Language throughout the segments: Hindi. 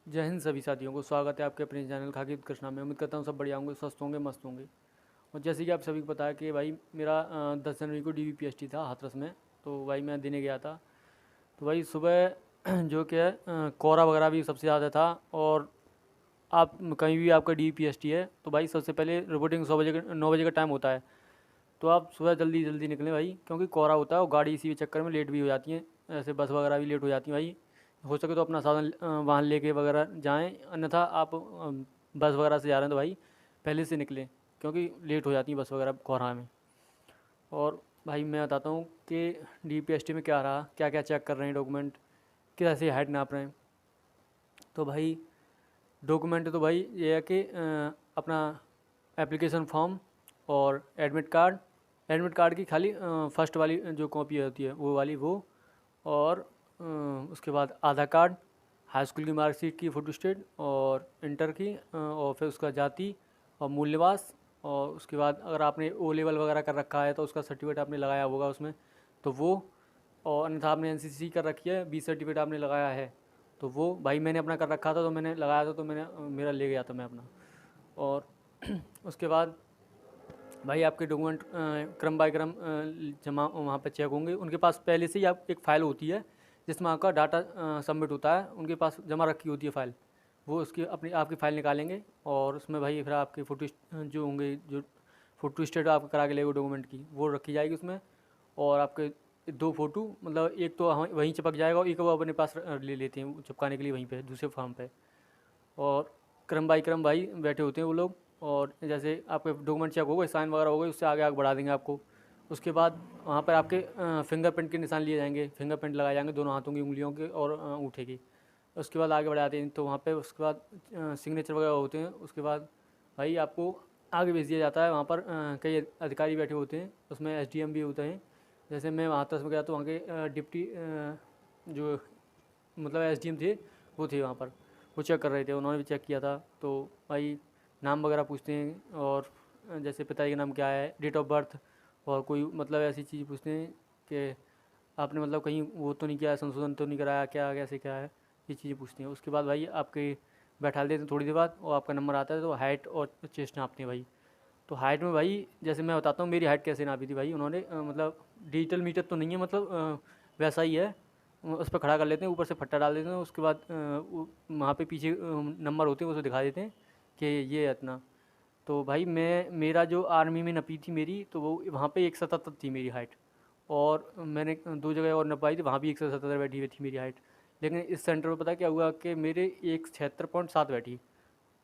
जय हिंद सभी साथियों को। स्वागत है आपके अपने चैनल खाकी कृष्णा में। उम्मीद करता हूँ सब बढ़िया होंगे, स्वस्थ होंगे, मस्त होंगे। और जैसे कि आप सभी को पता है कि भाई मेरा 10 जनवरी को DVPST था हाथरस में। तो भाई मैं देने गया था। तो भाई सुबह जो कि है कोहरा वगैरह भी सबसे ज़्यादा था। और आप कहीं भी आपका DVPST है तो भाई सबसे पहले रिपोर्टिंग 9 बजे का टाइम होता है। तो आप सुबह जल्दी जल्दी निकलें भाई, क्योंकि कोहरा होता है और गाड़ी इसी के चक्कर में लेट भी हो जाती है। ऐसे बस वगैरह भी लेट हो जाती है भाई। हो सके तो अपना साधन वाहन लेके वगैरह जाएं, अन्यथा आप बस वगैरह से जा रहे हैं तो भाई पहले से निकलें, क्योंकि लेट हो जाती है बस वगैरह कोहरा में। और भाई मैं बताता हूँ कि DPST में क्या रहा, क्या क्या चेक कर रहे हैं डॉक्यूमेंट, कैसे हाइट नाप रहे हैं। तो भाई डॉक्यूमेंट तो भाई ये है कि अपना एप्लीकेशन फॉर्म और एडमिट कार्ड की खाली फर्स्ट वाली जो कॉपी होती है वो वाली वो। और उसके बाद आधार कार्ड, हाई स्कूल की मार्कशीट की फ़ोटोस्टेट और इंटर की, और फिर उसका जाति और मूल निवास। और उसके बाद अगर आपने O लेवल वगैरह कर रखा है तो उसका सर्टिफिकेट आपने लगाया होगा उसमें, तो वो। और अन्यथा आपने NCC कर रखी है, B सर्टिफिकेट आपने लगाया है तो वो। भाई मैंने अपना कर रखा था तो मैंने लगाया था, तो मैंने मेरा ले गया था मैं अपना। और उसके बाद भाई आपके डॉक्यूमेंट क्रम बाय क्रम जमा वहाँ पे चेक होंगे। उनके पास पहले से ही आप एक फ़ाइल होती है जिसमें आपका डाटा सबमिट होता है, उनके पास जमा रखी होती है फ़ाइल। वो उसकी अपनी आपकी फ़ाइल निकालेंगे और उसमें भाई फिर आपके फ़ोटो जो होंगे, जो फ़ोटो स्टेट आप करा के लेंगे डॉक्यूमेंट की, वो रखी जाएगी उसमें। और आपके 2 फ़ोटो, मतलब एक तो वहीं चिपक जाएगा और एक वो अपने पास ले लेते हैं चिपकाने के लिए वहीं पे दूसरे फॉर्म पे। और क्रम बाई क्रम भाई बैठे होते हैं वो लोग। और जैसे आपके डॉक्यूमेंट चेक हो गए, साइन वगैरह हो गए, उससे आगे आगे बढ़ा देंगे आपको। उसके बाद वहाँ पर आपके फिंगरप्रिंट के निशान लिए जाएंगे, फिंगरप्रिंट लगाए जाएंगे दोनों हाथों की, उंगलियों के और अंगूठे की। उसके बाद आगे बढ़ाते हैं तो वहाँ पे उसके बाद सिग्नेचर वगैरह होते हैं। उसके बाद भाई आपको आगे भेज दिया जाता है। वहाँ पर कई अधिकारी बैठे होते हैं, उसमें SDM भी होते हैं। जैसे मैं वहाँ तक में गया तो वहाँ के डिप्टी जो मतलब SDM थे, वो थे वहाँ पर। वो चेक कर रहे थे, उन्होंने भी चेक किया था। तो भाई नाम वगैरह पूछते हैं, और जैसे पिताजी का नाम क्या है, डेट ऑफ बर्थ, और कोई मतलब ऐसी चीज़ पूछते हैं कि आपने मतलब कहीं वो तो नहीं किया है, संशोधन तो नहीं कराया, क्या कैसे क्या है, ये चीज़ें पूछती हैं। उसके बाद भाई आपके बैठा देते हैं थोड़ी देर बाद, और आपका नंबर आता है तो हाइट और चेस्ट नापते हैं भाई। तो हाइट में भाई जैसे मैं बताता हूँ मेरी हाइट कैसे नापी थी भाई उन्होंने, मतलब डिजिटल मीटर तो नहीं है, मतलब वैसा ही है। उस पर खड़ा कर लेते हैं, ऊपर से फट्टा डाल देते हैं। उसके बाद वहाँ पे पीछे नंबर होते हैं, उसको दिखा देते हैं कि ये है इतना। तो भाई मैं मेरा जो आर्मी में नपी थी मेरी, तो वो वहाँ पे 177 थी मेरी हाइट। और मैंने 2 जगह और नपाई थी, वहाँ भी 177 बैठी हुई थी मेरी हाइट। लेकिन इस सेंटर पर पता क्या हुआ कि मेरे 176.7 बैठी।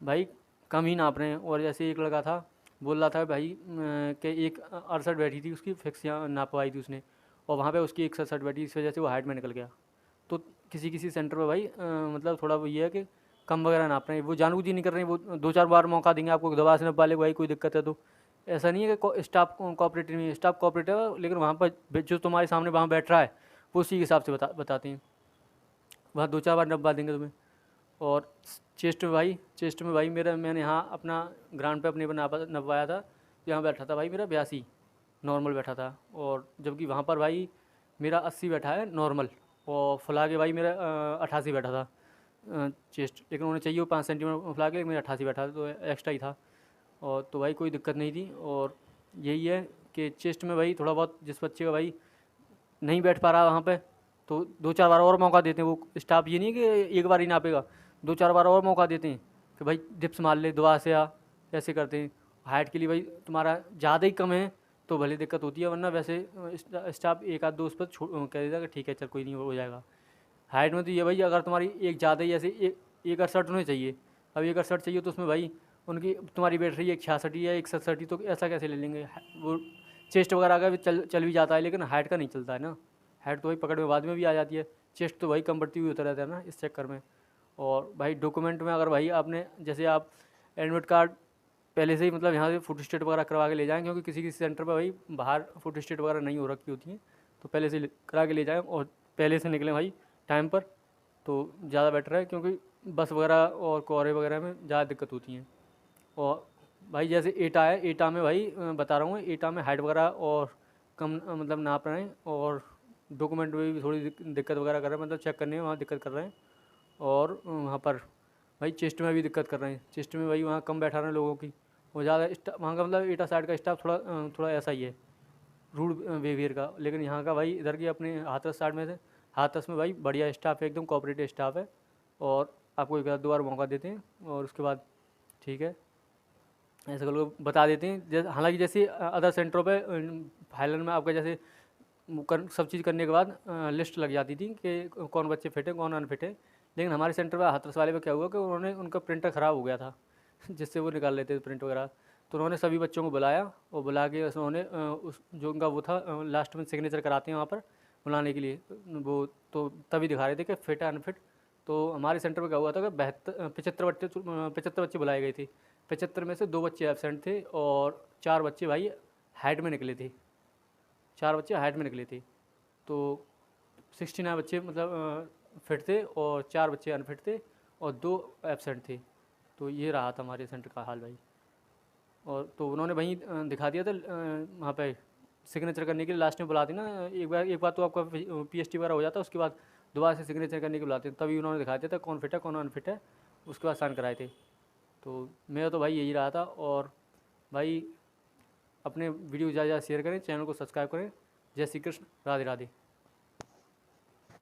भाई कम ही नाप रहे हैं। और जैसे एक लड़का था, बोल रहा था भाई कि 168 बैठी थी उसकी, फिक्स यहाँ नापवाई थी उसने, और वहाँ पे उसकी 167 बैठी, इस वजह से वो हाइट में निकल गया। तो किसी किसी सेंटर पर भाई मतलब थोड़ा वो ये है कि कम वगैरह नाप रहे हैं, वो जानबूझ ही नहीं कर रहे हैं। वो 2-4 बार मौका देंगे आपको दोबारा से नपा वाले को, भाई कोई दिक्कत है तो। ऐसा नहीं है कि स्टाफ कोऑपरेटिव नहीं है, स्टाफ कोऑपरेटिव है, लेकिन वहाँ पर जो तुम्हारे सामने वहाँ बैठ रहा है वो उसी के हिसाब से बताते हैं। वहाँ 2-4 बार नपवा देंगे तुम्हें। और चेस्ट में भाई मेरा मैंने यहाँ अपना ग्राउंड पे अपने नपवाया था। यहाँ बैठा था भाई मेरा 82 नॉर्मल बैठा था। और जबकि वहाँ पर भाई मेरा 80 बैठा है नॉर्मल। और फुला के भाई मेरा 88 बैठा था चेस्ट। लेकिन उन्हें चाहिए वो 5 सेंटीमीटर फुला के, लेकिन मेरा 88 बैठा था, तो एक्स्ट्रा ही था। और तो भाई कोई दिक्कत नहीं थी। और यही है कि चेस्ट में भाई थोड़ा बहुत जिस बच्चे का भाई नहीं बैठ पा रहा वहाँ पे, तो 2-4 बार और मौका देते हैं वो स्टाफ। ये नहीं है कि एक बार ही नापेगा, 2-4 बार और मौका देते हैं कि भाई डिप्स मार ले, दोबारा से आ, ऐसे करते हैं। हाइट के लिए भाई तुम्हारा ज़्यादा ही कम है तो भले दिक्कत होती है, वरना वैसे स्टाफ एक आध दोस्त पर कह देता है कि ठीक है चल कोई नहीं हो जाएगा। हाइट में तो ये भाई अगर तुम्हारी एक ज़्यादा ही ऐसे एक 68 होनी चाहिए, अब 168 चाहिए तो उसमें भाई उनकी तुम्हारी बैठ रही है 166 या 167, तो ऐसा कैसे ले लेंगे। वो चेस्ट वगैरह का भी चल भी जाता है, लेकिन हाइट का नहीं चलता है ना। हाइट तो भाई पकड़ में बाद में भी आ जाती है, चेस्ट तो भाई कम बढ़ती हुई होता रहता है ना इस चक्कर में। और भाई डॉक्यूमेंट में अगर भाई आपने जैसे आप एडमिट कार्ड पहले से ही मतलब यहाँ से फ़ोटो स्टेट वगैरह करवा के ले जाएँ, क्योंकि किसी किसी सेंटर पर भाई बाहर फ़ोटो स्टेट वगैरह नहीं हो रखी होती हैं। तो पहले से करा के ले जाएँ और पहले से निकलें भाई टाइम पर, तो ज़्यादा बेटर है। क्योंकि बस वगैरह और कोहरे वगैरह में ज़्यादा दिक्कत होती हैं। और भाई जैसे एटा है, एटा में भाई बता रहा हूँ, एटा में हाइट वगैरह और कम मतलब नाप रहे हैं। और डॉक्यूमेंट में भी थोड़ी दिक्कत वगैरह कर रहे हैं, मतलब चेक करने में वहाँ दिक्कत कर रहे हैं। और वहाँ पर भाई चेस्ट में भी दिक्कत कर रहे हैं, चेस्ट में भाई वहाँ कम बैठा रहे हैं लोगों की, और ज़्यादा वहाँ का मतलब एटा साइड का स्टाफ थोड़ा थोड़ा ऐसा ही है, रूड बिहेवियर का। लेकिन यहाँ का भाई इधर की अपने हाथरस साइड में से, हाथरस में भाई बढ़िया स्टाफ है, एकदम कोऑपरेटिव स्टाफ है, और आपको एक बार 2 बार मौका देते हैं और उसके बाद ठीक है ऐसे कर लो बता देते हैं। जैसे हालांकि जैसे अदर सेंटरों पे फाइनल में आपका जैसे सब चीज़ करने के बाद लिस्ट लग जाती थी कि कौन बच्चे फिट है कौन अनफिट है, लेकिन हमारे सेंटर पे हाथरस वाले पे क्या हुआ कि उन्होंने उनका प्रिंटर ख़राब हो गया था जिससे वो निकाल लेते थे प्रिंट वगैरह। तो उन्होंने सभी बच्चों को बुलाया और बुला के उन्होंने उस जो उनका वो था लास्ट में सिग्नेचर कराते हैं वहाँ पर बुलाने के लिए, वो तो तभी दिखा रहे थे कि फिट है अनफिट। तो हमारे सेंटर पे क्या हुआ था कि 75 बच्चे बुलाए गए थे, 75 में से 2 बच्चे एबसेंट थे और 4 बच्चे भाई हाइट में निकले थे, 4 बच्चे हाइट में निकले थे। तो 69 बच्चे मतलब फिट थे और 4 बच्चे अनफिट थे और 2 एबसेंट थे। तो ये रहा था हमारे सेंटर का हाल भाई। और तो उन्होंने वहीं दिखा दिया था वहाँ पे सिग्नेचर करने के लिए लास्ट में बुलाते ना, एक बार तो आपका पीएसटी वगैरह हो जाता है, उसके बाद दोबारा से सिग्नेचर करने के बुलाते हैं, तभी उन्होंने दिखा दिया था कौन फिट है कौन अनफिट है, उसके बाद साइन कराए थे। तो मेरा तो भाई यही रहा था। और भाई अपने वीडियो ज़्यादा शेयर करें, चैनल को सब्सक्राइब करें। जय श्री कृष्ण, राधे राधे।